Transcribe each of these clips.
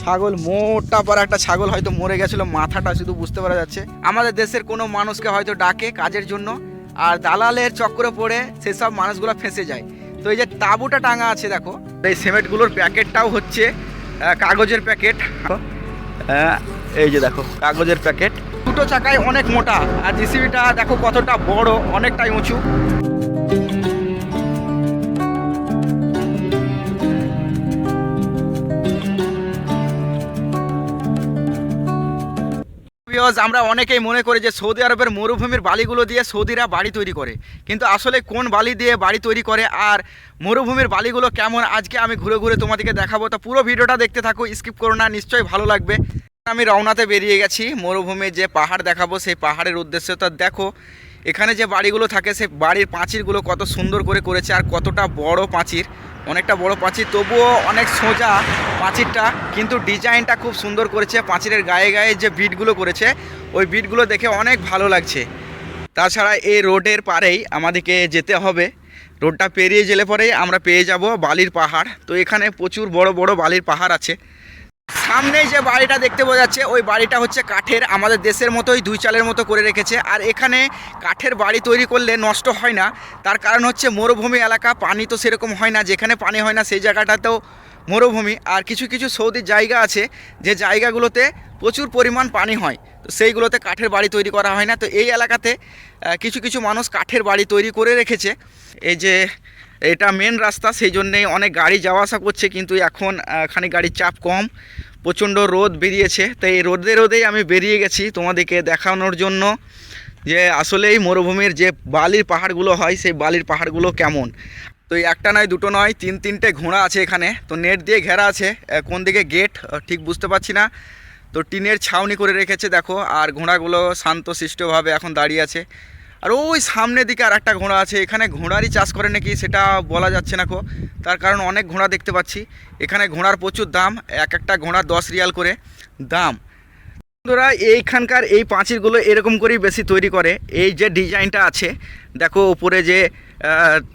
ছাগল মোটা পর একটা ছাগল হয়তো মরে গেছিল, মাথাটা শুধু বুঝতে পারা যাচ্ছে। আমাদের দেশের কোনো মানুষকে হয়তো ডাকে কাজের জন্য, আর দালালের চক্করে পড়ে সেসব মানুষগুলো ফেঁসে যায়। তো এই যে তাঁবুটা টাঙা আছে দেখো, এই সিমেন্টগুলোর প্যাকেটটাও হচ্ছে কাগজের প্যাকেট। এই যে দেখো কাগজের প্যাকেট। দুটো চাকায় অনেক মোটা, আর জিসিবিটা দেখো কতটা বড়, অনেকটাই উঁচু। আমরা অনেকেই মনে করি যে সৌদি আরবের মরুভূমির বালিগুলো দিয়ে সৌদিরা বাড়ি তৈরি করে, কিন্তু আসলে কোন বালি দিয়ে বাড়ি তৈরি করে আর মরুভূমির বালিগুলো কেমন আজকে আমি ঘুরে ঘুরে তোমাদেরকে দেখাবো। তো পুরো ভিডিওটা দেখতে থাকো, স্কিপ করো না, নিশ্চয়ই ভালো লাগবে। আমি রওনাতে বেরিয়ে গেছি, মরুভূমির যে পাহাড় দেখাবো সেই পাহাড়ের উদ্দেশ্যে। তো দেখো এখানে যে বাড়িগুলো থাকে সেই বাড়ির পাঁচিরগুলো কত সুন্দর করে করেছে, আর কতটা বড় পাঁচির, অনেকটা বড় পাঁচির, তবুও অনেক সোজা পাঁচিরটা, কিন্তু ডিজাইনটা খুব সুন্দর করেছে। পাঁচিরের গায়ে গায়ে যে বিটগুলো করেছে ওই বিটগুলো দেখে অনেক ভালো লাগছে। তাছাড়া এই রোডের পাড়েই আমাদেরকে যেতে হবে, রোডটা পেরিয়ে গেলে পরেই আমরা পেয়ে যাব বালির পাহাড়। তো এখানে প্রচুর বড় বড় বালির পাহাড় আছে। সামনে যে বাড়িটা দেখতে পাওয়া যাচ্ছে ওই বাড়িটা হচ্ছে কাঠের, আমাদের দেশের মতোই দুই চালের মতো করে রেখেছে। আর এখানে কাঠের বাড়ি তৈরি করলে নষ্ট হয় না, তার কারণ হচ্ছে মরুভূমি এলাকা, পানি তো সেরকম হয় না, যেখানে পানি হয় না সেই জায়গাটাতেও মরুভূমি। আর কিছু কিছু সৌদির জায়গা আছে যে জায়গাগুলোতে প্রচুর পরিমাণ পানি হয়, তো সেইগুলোতে কাঠের বাড়ি তৈরি করা হয় না। তো এই এলাকাতে কিছু কিছু মানুষ কাঠের বাড়ি তৈরি করে রেখেছে। এই যে এটা মেন রাস্তা, সেই জন্যেই অনেক গাড়ি যাওয়া আসা করছে, কিন্তু এখন খানিক গাড়ির চাপ কম, প্রচণ্ড রোদ বেরিয়েছে। তাই এই রোদেই আমি বেরিয়ে গেছি তোমাদেরকে দেখানোর জন্য যে আসলেই মরুভূমির যে বালির পাহাড়গুলো হয় সেই বালির পাহাড়গুলো কেমন। তো একটা নয় দুটো নয় তিনটে ঘোড়া আছে এখানে, তো নেট দিয়ে ঘেরা আছে। কোন দিকে গেট ঠিক বুঝতে পারছি না, তো টিনের ছাউনি করে রেখেছে দেখো। আর ঘোড়াগুলো শান্তশিষ্টভাবে এখন দাঁড়িয়ে আছে। আর ওই সামনের দিকে আর একটা ঘোড়া আছে, এখানে ঘোড়ারই চাষ করে নাকি সেটা বলা যাচ্ছে না কো, তার কারণ অনেক ঘোড়া দেখতে পাচ্ছি। এখানে ঘোড়ার প্রচুর দাম, এক একটা ঘোড়া 10 রিয়াল করে দাম। বন্ধুরা এইখানকার এই পাঁচিরগুলো এরকম করেই বেশি তৈরি করে। এই যে ডিজাইনটা আছে দেখো, উপরে যে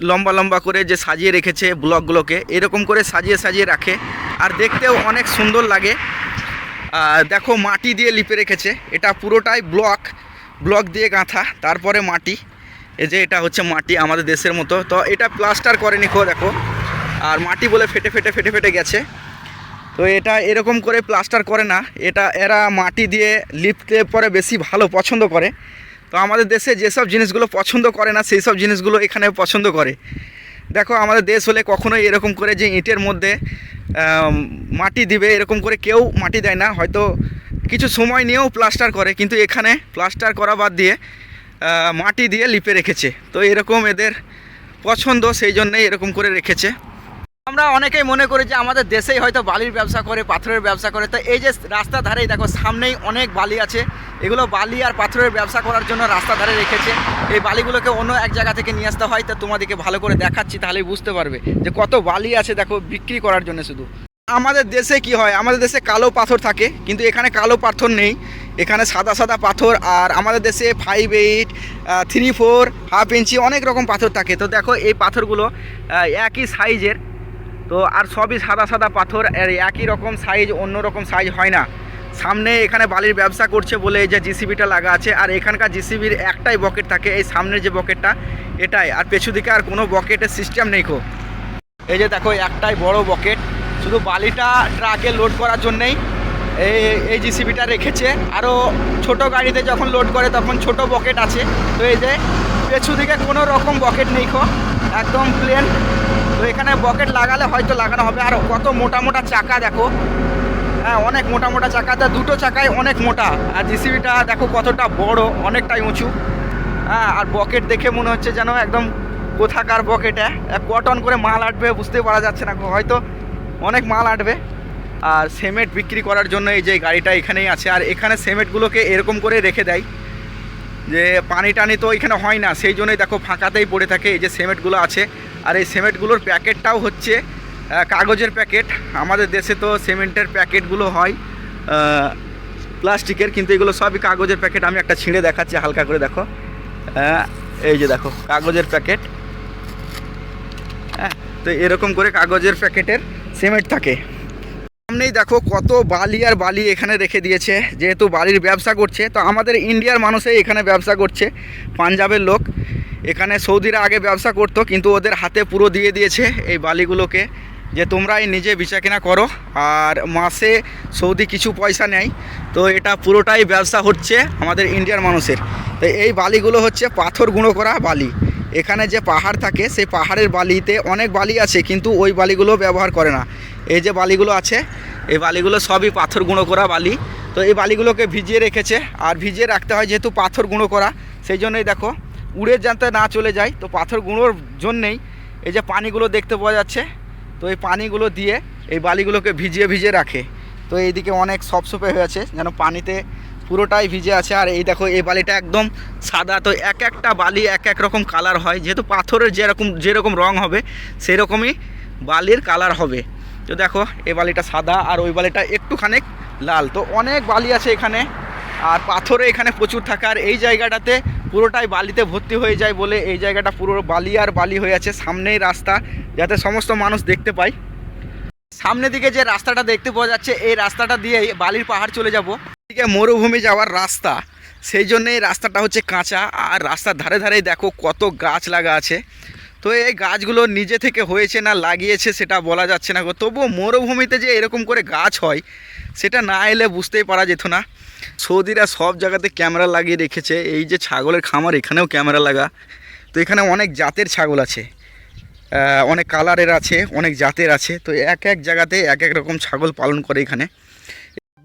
লম্বা লম্বা করে যে সাজিয়ে রেখেছে ব্লকগুলোকে, এরকম করে সাজিয়ে সাজিয়ে রাখে, আর দেখতেও অনেক সুন্দর লাগে। দেখো মাটি দিয়ে লিপে রেখেছে, এটা পুরোটাই ব্লক দিয়ে গাঁথা, তারপরে মাটি। এই যে এটা হচ্ছে মাটি আমাদের দেশের মতো, তো এটা প্লাস্টার করেনি খো দেখো, আর মাটি বলে ফেটে ফেটে গেছে। তো এটা এরকম করে প্লাস্টার করে না, এটা এরা মাটি দিয়ে লিপতে পরে বেশি ভালো পছন্দ করে। তো আমাদের দেশে যেসব জিনিসগুলো পছন্দ করে না সেই সব জিনিসগুলো এখানে পছন্দ করে। দেখো আমাদের দেশ হলে কখনোই এরকম করে যে ইটের মধ্যে মাটি দিবে এরকম করে কেউ মাটি দেয় না, হয়তো কিছু সময় নিয়েও প্লাস্টার করে, কিন্তু এখানে প্লাস্টার করা বাদ দিয়ে মাটি দিয়ে লিপে রেখেছে। তো এরকম এদের পছন্দ, সেই জন্যই এরকম করে রেখেছে। আমরা অনেকেই মনে করি যে আমাদের দেশেই হয়তো বালির ব্যবসা করে, পাথরের ব্যবসা করে। তো এই যে রাস্তা ধারেই দেখো সামনেই অনেক বালি আছে, এগুলো বালি আর পাথরের ব্যবসা করার জন্য রাস্তা ধারে রেখেছে। এই বালিগুলোকে অন্য এক জায়গা থেকে নিয়ে আসতে হয়। তো তোমাদেরকে ভালো করে দেখাচ্ছি, তাহলেই বুঝতে পারবে যে কত বালি আছে দেখো বিক্রি করার জন্য শুধু। আমাদের দেশে কি হয়, আমাদের দেশে কালো পাথর থাকে, কিন্তু এখানে কালো পাথর নেই, এখানে সাদা সাদা পাথর। আর আমাদের দেশে 5, 8, 3, 4, হাফ ইঞ্চি অনেক রকম পাথর থাকে। তো দেখো এই পাথরগুলো একই সাইজের, তো আর সবই সাদা সাদা পাথর, আর একই রকম সাইজ, অন্য রকম সাইজ হয় না। সামনে এখানে বালির ব্যবসা করছে বলে এই যে জিসিবিটা লাগা আছে, আর এখানকার জিসিবির একটাই বকেট থাকে, এই সামনের যে বকেটটা এটাই, আর পেছু দিকে আর কোনো বকেটের সিস্টেম নেই খো। এই যে দেখো একটাই বড় বকেট, শুধু বালিটা ট্রাকে লোড করার জন্যেই এই জিসিবিটা রেখেছে। আরও ছোট গাড়িতে যখন লোড করে তখন ছোট বকেট আছে। তো এই যে পেছু দিকে কোনো রকম বকেট নেই খো, একদম প্লেন। তো এখানে বকেট লাগালে হয়তো লাগানো হবে। আর কত মোটা মোটা চাকা দেখো, হ্যাঁ অনেক মোটা মোটা চাকা, তা দুটো চাকায় অনেক মোটা। আর জিসিবিটা দেখো কতটা বড়, অনেকটাই উঁচু। হ্যাঁ আর বকেট দেখে মনে হচ্ছে যেন একদম কোথাকার বকেটে কটন করে মাল আটবে, বুঝতে পারা যাচ্ছে না, হয়তো অনেক মাল আটবে। আর সিমেন্ট বিক্রি করার জন্য এই যে গাড়িটা এখানেই আছে। আর এখানে সিমেন্টগুলোকে এরকম করে রেখে দেয় যে পানি টানি তো এখানে হয় না, সেই জন্যই দেখো ফাঁকাতেই পড়ে থাকে এই যে সিমেন্টগুলো আছে। আর এই সিমেন্টগুলোর প্যাকেটটাও হচ্ছে কাগজের প্যাকেট। আমাদের দেশে তো সিমেন্টের প্যাকেটগুলো হয় প্লাস্টিকের, কিন্তু এগুলো সবই কাগজের প্যাকেট। আমি একটা ছিঁড়ে দেখাচ্ছি হালকা করে, দেখো এই যে দেখো কাগজের প্যাকেট। হ্যাঁ তো এরকম করে কাগজের প্যাকেটের সিমেন্ট থাকে। সামনেই দেখো কত বালি আর বালি এখানে রেখে দিয়েছে, যেহেতু বালির ব্যবসা করছে। তো আমাদের ইন্ডিয়ার মানুষই এখানে ব্যবসা করছে, পাঞ্জাবের লোক। এখানে সৌদিরা আগে ব্যবসা করতো, কিন্তু ওদের হাতে পুরো দিয়ে দিয়েছে এই বালিগুলোকে, যে তোমরাই নিজে বেচা কেনা করো, আর মাসে সৌদি কিছু পয়সা নেয়। তো এটা পুরোটাই ব্যবসা হচ্ছে আমাদের ইন্ডিয়ার মানুষের। তো এই বালিগুলো হচ্ছে পাথর গুঁড়ো করা বালি। এখানে যে পাহাড় থাকে সেই পাহাড়ের বালিতে অনেক বালি আছে, কিন্তু ওই বালিগুলো ব্যবহার করে না। এই যে বালিগুলো আছে, এই বালিগুলো সবই পাথর গুঁড়ো করা বালি। তো এই বালিগুলোকে ভিজিয়ে রেখেছে, আর ভিজিয়ে রাখতে হয় যেহেতু পাথর গুঁড়ো করা, সেই জন্যই দেখো উড়ে যাতে না চলে যায়। তো পাথর গুঁড়োর জন্যেই এই যে পানিগুলো দেখতে পাওয়া যাচ্ছে, তো এই পানিগুলো দিয়ে এই বালিগুলোকে ভিজিয়ে ভিজিয়ে রাখে। তো এইদিকে অনেক সপসপে হয়ে আছে, যেন পানিতে পুরোটাই ভিজে আছে। আর এই দেখো এই বালিটা একদম সাদা। তো এক একটা বালি এক এক রকম কালার হয়, যেহেতু পাথরের যেরকম রং হবে সেরকমই বালির কালার হবে। তো দেখো এই বালিটা সাদা, আর ওই বালিটা একটুখানি লাল। তো অনেক বালি আছে এখানে, আর পাথরে এখানে প্রচুর থাকে। আর এই জায়গাটাতে পুরোটাই বালিতে ভর্তি হয়ে যায় বলে এই জায়গাটা পুরো বালি আর বালি হয়ে আছে। সামনেই রাস্তা, যাতে সমস্ত মানুষ দেখতে পায়। সামনের দিকে যে রাস্তাটা দেখতে পাওয়া যাচ্ছে, এই রাস্তাটা দিয়েই বালির পাহাড় চলে যাব। এদিকে মরুভূমি যাওয়ার রাস্তা, সেই জন্য এই রাস্তাটা হচ্ছে কাঁচা। আর রাস্তার ধারে ধারেই দেখো কত গাছ লাগা আছে। তো এই গাছগুলো নিজে থেকে হয়েছে না লাগিয়েছে সেটা বলা যাচ্ছে না, তবুও মরুভূমিতে যে এরকম করে গাছ হয় সেটা না এলে বুঝতেই পারা যেত না। সৌদিরা সব জায়গাতে ক্যামেরা লাগিয়ে রেখেছে। এই যে ছাগলের খামার, এখানেও ক্যামেরা লাগা। তো এখানে অনেক জাতের ছাগল আছে, অনেক কালারের আছে, অনেক জাতের আছে। তো এক এক জায়গাতে এক এক রকম ছাগল পালন করে এখানে।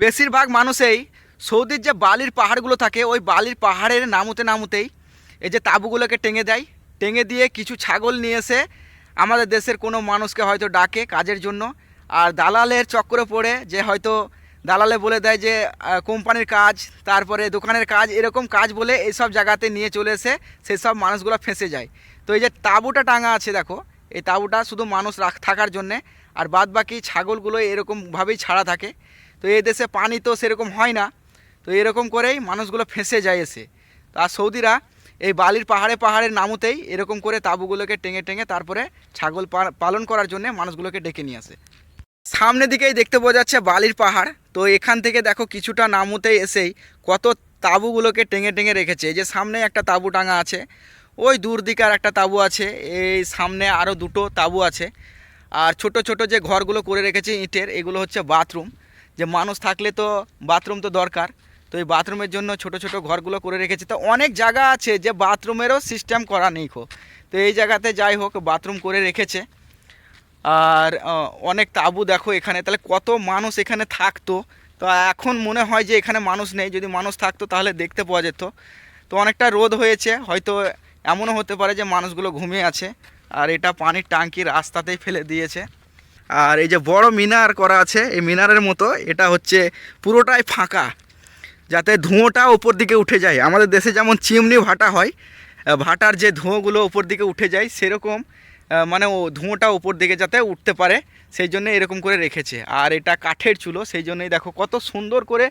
বেশিরভাগ মানুষই সৌদির যে বালির পাহাড়গুলো থাকে, ওই বালির পাহাড়ের নামতেই এই যে তাঁবুগুলোকে টেঙে দেয়। টেঙে দিয়ে কিছু ছাগল নিয়ে এসে আমাদের দেশের কোনো মানুষকে হয়তো ডাকে কাজের জন্য। আর দালালের চক্করে পড়ে, যে হয়তো দালালে বলে দেয় যে কোম্পানির কাজ, তারপরে দোকানের কাজ, এরকম কাজ বলে এইসব জায়গাতে নিয়ে চলে এসে সেই সব মানুষগুলো ফেঁসে যায়। তো এই যে তাঁবুটা টাঙা আছে দেখো, এই তাঁবুটা শুধু মানুষ থাকার জন্যে, আর বাদ বাকি ছাগলগুলো এরকমভাবেই ছাড়া থাকে। তো এই দেশে পানি তো সেরকম হয় না, তো এরকম করেই মানুষগুলো ফেঁসে যায় এসে। আর সৌদিরা এই বালির পাহাড়ের নামতেই এরকম করে তাঁবুগুলোকে টেঙে টেঙে তারপরে ছাগল পালন করার জন্য মানুষগুলোকে ডেকে নিয়ে আসে। সামনের দিকেই দেখতে পাওয়া যাচ্ছে বালির পাহাড়। তো এখান থেকে দেখো কিছুটা নামতেই এসেই কত তাঁবুগুলোকে টেঙে টেঙে রেখেছে। এই যে সামনে একটা তাঁবু টাঙা আছে, ওই দূর দিকে আর একটা তাঁবু আছে, এই সামনে আরও দুটো তাঁবু আছে। আর ছোট ছোট যে ঘরগুলো করে রেখেছে ইটের, এগুলো হচ্ছে বাথরুম। যে মানুষ থাকলে তো বাথরুম তো দরকার, তো এই বাথরুমের জন্য ছোট ছোট ঘরগুলো করে রেখেছে। তো অনেক জায়গা আছে যে বাথরুমেরও সিস্টেম করা নেই। তো এই জায়গাতে যাই হোক বাথরুম করে রেখেছে। আর অনেক তাঁবু দেখো এখানে, তাহলে কত মানুষ এখানে থাকতো। তো এখন মনে হয় যে এখানে মানুষ নেই, যদি মানুষ থাকতো তাহলে দেখতে পাওয়া যেত। তো অনেকটা রোদ হয়েছে, হয়তো এমনও হতে পারে যে মানুষগুলো ঘুমিয়ে আছে। আর এটা পানির ট্যাঙ্কি রাস্তাতেই ফেলে দিয়েছে। আর এই যে বড় মিনার করা আছে, এই মিনারের মতো, এটা হচ্ছে পুরোটাই ফাঁকা, যাতে ধোঁয়াটা উপর দিকে উঠে যায়। আমাদের দেশে যেমন চিমনি ভাটা হয়, ভাটার যে ধোঁয়াগুলো উপর দিকে উঠে যায়, সেরকম মানে ও ধোঁয়াটা উপর দিকে যাতে উঠতে পারে, সেই জন্য এরকম করে রেখেছে। আর এটা কাঠের চুলো, সেই জন্যই দেখো কত সুন্দর করে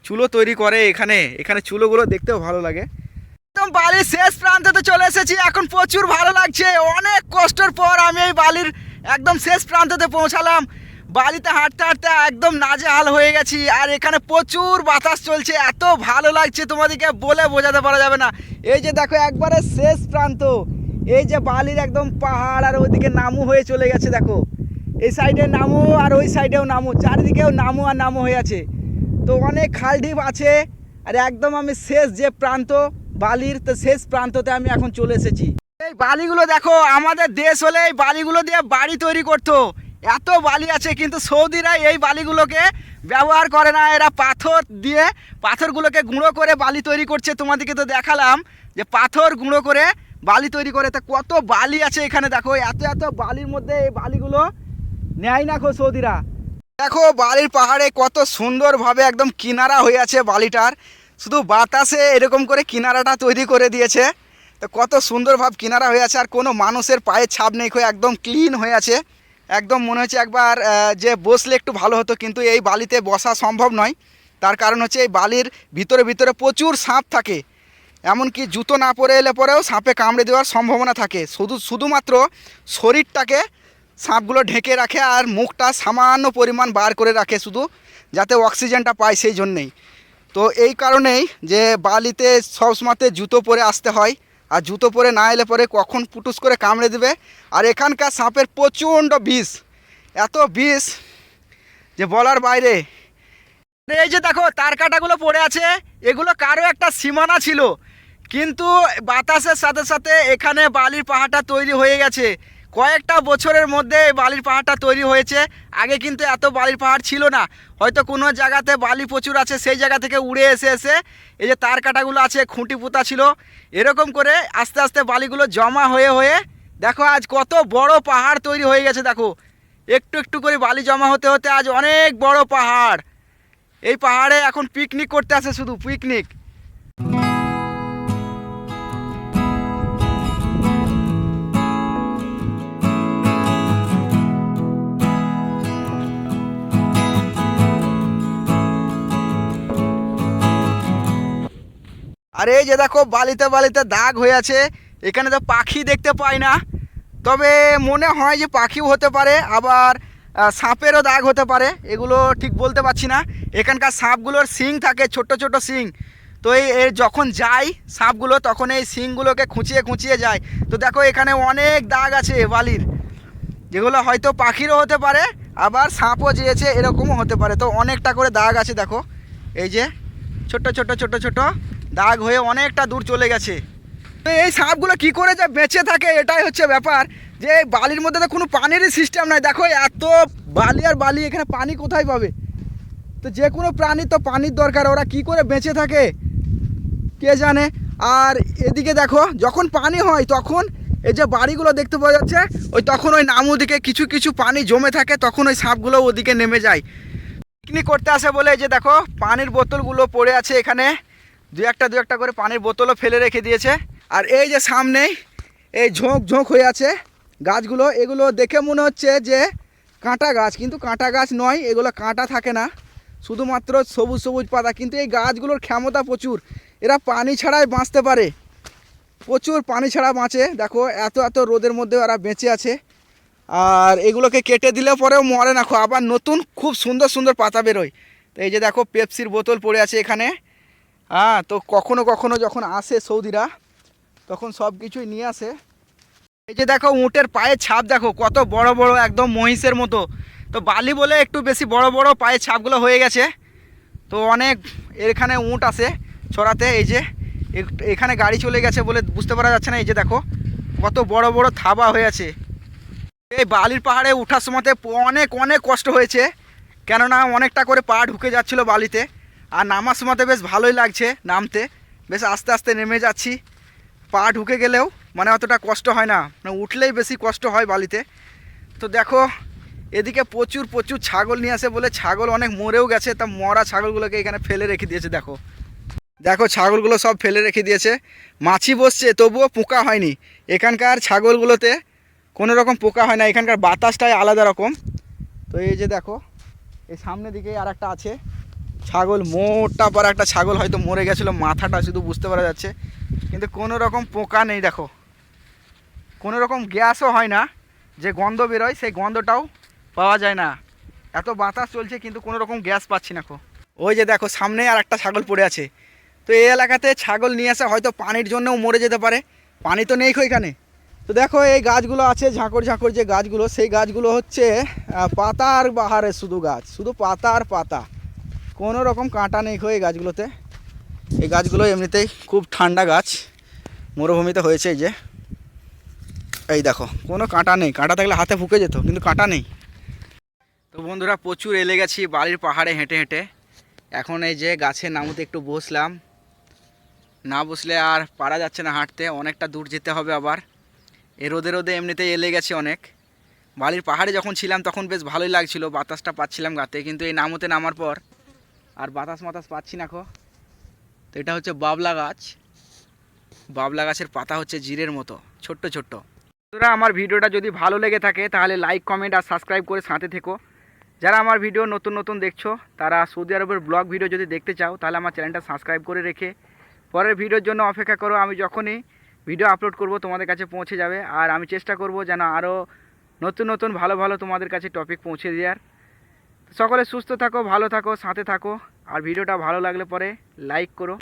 চুলো তৈরি করে এখানে চুলোগুলো দেখতেও ভালো লাগে। একদম বালির শেষ প্রান্তে চলে এসেছি, এখন প্রচুর ভালো লাগছে। অনেক কষ্টের পর আমি এই বালির একদম শেষ প্রান্তে পৌঁছালাম। বালিতে হাঁটতে হাঁটতে একদম নাজেহাল হয়ে গেছি, আর এখানে প্রচুর বাতাস চলছে, এত ভালো লাগছে তোমাদেরকে বলে বোঝাতে পারা যাবে না। এই যে দেখো একবারে শেষ প্রান্ত, এই যে বালির একদম পাহাড়, আর ওইদিকে নামু হয়ে চলে গেছে। দেখো এই সাইডে নামু আর ওই সাইডেও নামু, চারিদিকেও নামু আর নামু হয়ে আছে। তো অনেক খাল ঢিপ আছে, আর একদম আমি শেষ যে প্রান্ত বালির, তো শেষ প্রান্ততে আমি এখন চলে এসেছি। এই বালিগুলো দেখো, আমাদের দেশ হলে এই বালিগুলো দিয়ে বাড়ি তৈরি করতো, এত বালি আছে। কিন্তু সৌদিরা এই বালিগুলোকে ব্যবহার করে না, এরা পাথর দিয়ে পাথরগুলোকে গুঁড়ো করে বালি তৈরি করছে। তোমাদেরকে তো দেখালাম যে পাথর গুঁড়ো করে বালি তৈরি করে। তা কত বালি আছে এখানে দেখো, এত এত বালির মধ্যে এই বালিগুলো নেয় না সৌদিরা। দেখো বালির পাহাড়ে কত সুন্দরভাবে একদম কিনারা হয়ে আছে বালিটার, শুধু বাতাসে এরকম করে কিনারাটা তৈরি করে দিয়েছে। তো কত সুন্দরভাবে কিনারা হয়ে আছে, আর কোনো মানুষের পায়ের ছাপ নেই, একদম ক্লিন হয়ে আছে। একদম মনে হচ্ছে একবার যে বসলে একটু ভালো হতো, কিন্তু এই বালিতে বসা সম্ভব নয়। তার কারণ হচ্ছে এই বালির ভিতরে ভিতরে প্রচুর সাপ থাকে, এমনকি জুতো না পরে এলে পরেও সাপে কামড়ে দেওয়ার সম্ভাবনা থাকে। শুধুমাত্র শরীরটাকে সাপগুলো ঢেকে রাখে আর মুখটা সামান্য পরিমাণ বার করে রাখে শুধু, যাতে অক্সিজেনটা পায় সেই জন্যেই। তো এই কারণেই যে বালিতে সবসময়তে জুতো পরে আসতে হয়, আর জুতো পরে না এলে পরে কখন পুটুস করে কামড়ে দেবে। আর এখানকার সাপের প্রচণ্ড বিষ, এত বিষ যে বলার বাইরে। এই যে দেখো তার কাঁটাগুলো পড়ে আছে, এগুলো কারো একটা সীমানা ছিল, কিন্তু বাতাসের সাথে সাথে এখানে বালির পাহাড়টা তৈরি হয়ে গেছে। কয়েকটা বছরের মধ্যে এই বালির পাহাড়টা তৈরি হয়েছে। আগে কিন্তু এত বালির পাহাড় ছিল না, হয়তো কোনো জায়গাতে বালি প্রচুর আছে সেই জায়গা থেকে উড়ে এসে এসে এই যে তার কাঁটাগুলো আছে, খুঁটি পুঁতা ছিল, এরকম করে আস্তে আস্তে বালিগুলো জমা হয়ে হয়ে দেখো আজ কত বড় পাহাড় তৈরি হয়ে গেছে। দেখো একটু একটু করে বালি জমা হতে হতে আজ অনেক বড় পাহাড়। এই পাহাড়ে এখন পিকনিক করতে আসে, শুধু পিকনিক। আর এই যে দেখো বালিতে বালিতে দাগ হয়ে আছে। এখানে তো পাখি দেখতে পাই না, তবে মনে হয় যে পাখিও হতে পারে, আবার সাপেরও দাগ হতে পারে, এগুলো ঠিক বলতে পারছি না। এখানকার সাপগুলোর শিং থাকে, ছোট ছোট শিং। তো এই যখন যায় সাপগুলো তখন এই শিংগুলোকে খুঁচিয়ে খুঁচিয়ে যায়। তো দেখো এখানে অনেক দাগ আছে বালির, যেগুলো হয়তো পাখিরও হতে পারে, আবার সাপও যেয়েছে এরকমও হতে পারে। তো অনেকটা করে দাগ আছে দেখো, এই যে ছোট ছোট ছোট ছোট দাগ হয়ে অনেকটা দূর চলে গেছে। তো এই সাপগুলো কী করে যে বেঁচে থাকে এটাই হচ্ছে ব্যাপার, যে এই বালির মধ্যে তো কোনো পানিরই সিস্টেম নাই। দেখো এত বালি আর বালি, এখানে পানি কোথায় পাবে? তো যে কোনো প্রাণীর তো পানির দরকার, ওরা কি করে বেঁচে থাকে কে জানে। আর এদিকে দেখো যখন পানি হয় তখন এই যে বাড়িগুলো দেখতে পাওয়া যাচ্ছে, ওই তখন ওই নামুদিকে কিছু কিছু পানি জমে থাকে, তখন ওই সাপগুলো ওদিকে নেমে যায় পিকনিক করতে আসে বলে। এই যে দেখো পানির বোতলগুলো পড়ে আছে এখানে, দু একটা করে পানির বোতলও ফেলে রেখে দিয়েছে। আর এই যে সামনেই এই ঝোঁক ঝোঁক হয়ে আছে গাছগুলো, এগুলো দেখে মনে হচ্ছে যে কাঁটা গাছ, কিন্তু কাঁটা গাছ নয়, এগুলো কাঁটা থাকে না, শুধুমাত্র সবুজ সবুজ পাতা। কিন্তু এই গাছগুলোর ক্ষমতা প্রচুর, এরা পানি ছাড়াই বাঁচতে পারে, প্রচুর পানি ছাড়া বাঁচে। দেখো এত এত রোদের মধ্যে এরা বেঁচে আছে। আর এগুলোকে কেটে দিলে পরেও মরে না, আবার নতুন খুব সুন্দর সুন্দর পাতা বেরোয়। তো এই যে দেখো পেপসির বোতল পড়ে আছে এখানে। হ্যাঁ, তো কখনো কখনো যখন আসে সৌদিরা তখন সব কিছুই নিয়ে আসে। এই যে দেখো উটের পায়ের ছাপ, দেখো কত বড় বড়, একদম মহিষের মতো। তো বালি বলে একটু বেশি বড় বড় পায়ের ছাপগুলো হয়ে গেছে। তো অনেক এখানে উট আসে ছড়াতে। এই যে এখানে গাড়ি চলে গেছে বলে বুঝতে পারা যাচ্ছে না। এই যে দেখো কত বড় বড় থাবা হয়ে আছে। এই বালির পাহাড়ে ওঠার সময়তে অনেক অনেক কষ্ট হয়েছে, কেননা অনেকটা করে পা ঢুকে যাচ্ছিলো বালিতে। আর নামার সময়তে বেশ ভালোই লাগছে নামতে, বেশ আস্তে আস্তে নেমে যাচ্ছি। পা ঢুকে গেলেও মানে অতটা কষ্ট হয় না, মানে উঠলেই বেশি কষ্ট হয় বালিতে। তো দেখো এদিকে প্রচুর প্রচুর ছাগল নিয়ে আসে বলে ছাগল অনেক মরেও গেছে, তা মরা ছাগলগুলোকে এখানে ফেলে রেখে দিয়েছে। দেখো দেখো ছাগলগুলো সব ফেলে রেখে দিয়েছে, মাছি বসছে তবুও পোকা হয়নি। এখানকার ছাগলগুলোতে কোনো রকম পোকা হয় না, এখানকার বাতাসটাই আলাদা রকম। তো এই যে দেখো এই সামনের দিকে আর একটা আছে ছাগল, মোটা পর একটা ছাগল হয়তো মরে গেছিলো, মাথাটা শুধু বুঝতে পারা যাচ্ছে, কিন্তু কোনো রকম পোকা নেই। দেখো কোনো রকম গ্যাসও হয় না, যে গন্ধ বেরোয় সেই গন্ধটাও পাওয়া যায় না। এত বাতাস চলছে কিন্তু কোনো রকম গ্যাস পাচ্ছি না। ওই যে দেখো সামনে আর একটা ছাগল পড়ে আছে। তো এই এলাকাতে ছাগল নিয়ে আসা হয়তো পানির জন্যও মরে যেতে পারে, পানি তো নেই এখানে। তো দেখো এই গাছগুলো আছে ঝাঁকড় ঝাঁকড় যে গাছগুলো, সেই গাছগুলো হচ্ছে পাতার বাহারে শুধু গাছ, শুধু পাতা আর পাতা, কোনো রকম কাঁটা নেই এই গাছগুলোতে। এই গাছগুলো এমনিতেই খুব ঠান্ডা গাছ, মরুভূমিতে হয়েছে। এই যে এই দেখো কোনো কাঁটা নেই, কাঁটা থাকলে হাতে ফুকে যেত, কিন্তু কাঁটা নেই। তো বন্ধুরা প্রচুর এলে গেছি বালির পাহাড়ে হেঁটে হেঁটে। এখন এই যে গাছের নামতে একটু বসলাম, না বসলে আর পারা যাচ্ছে না হাঁটতে, অনেকটা দূর যেতে হবে আবার। এ রোদে রোদে এমনিতেই এলে গেছি অনেক। বালির পাহাড়ে যখন ছিলাম তখন বেশ ভালোই লাগছিল, বাতাসটা পাচ্ছিলাম গাতে, কিন্তু এই নামতে নামার পর আর বাতাস মাতাস পাচ্ছি না। তো এটা হচ্ছে বাবলা গাছ, বাবলা গাছের পাতা হচ্ছে জিরের মতো ছোট্ট ছোট্ট। তোরা আমার ভিডিওটা যদি ভালো লেগে থাকে তাহলে লাইক কমেন্ট আর সাবস্ক্রাইব করে সাথে থেকো। যারা আমার ভিডিও নতুন নতুন দেখছো তারা সৌদি আরবের ব্লগ ভিডিও যদি দেখতে চাও তাহলে আমার চ্যানেলটা সাবস্ক্রাইব করে রেখে পরের ভিডিওর জন্য অপেক্ষা করো। আমি যখনই ভিডিও আপলোড করব তোমাদের কাছে পৌঁছে যাবে। আর আমি চেষ্টা করব যেন আরও নতুন নতুন ভালো ভালো তোমাদের কাছে টপিক পৌঁছে দেওয়ার। সকলে সুস্থ থাকো, ভালো থাকো, সাথে থাকো। আর ভিডিওটা ভালো লাগলে পরে লাইক করো।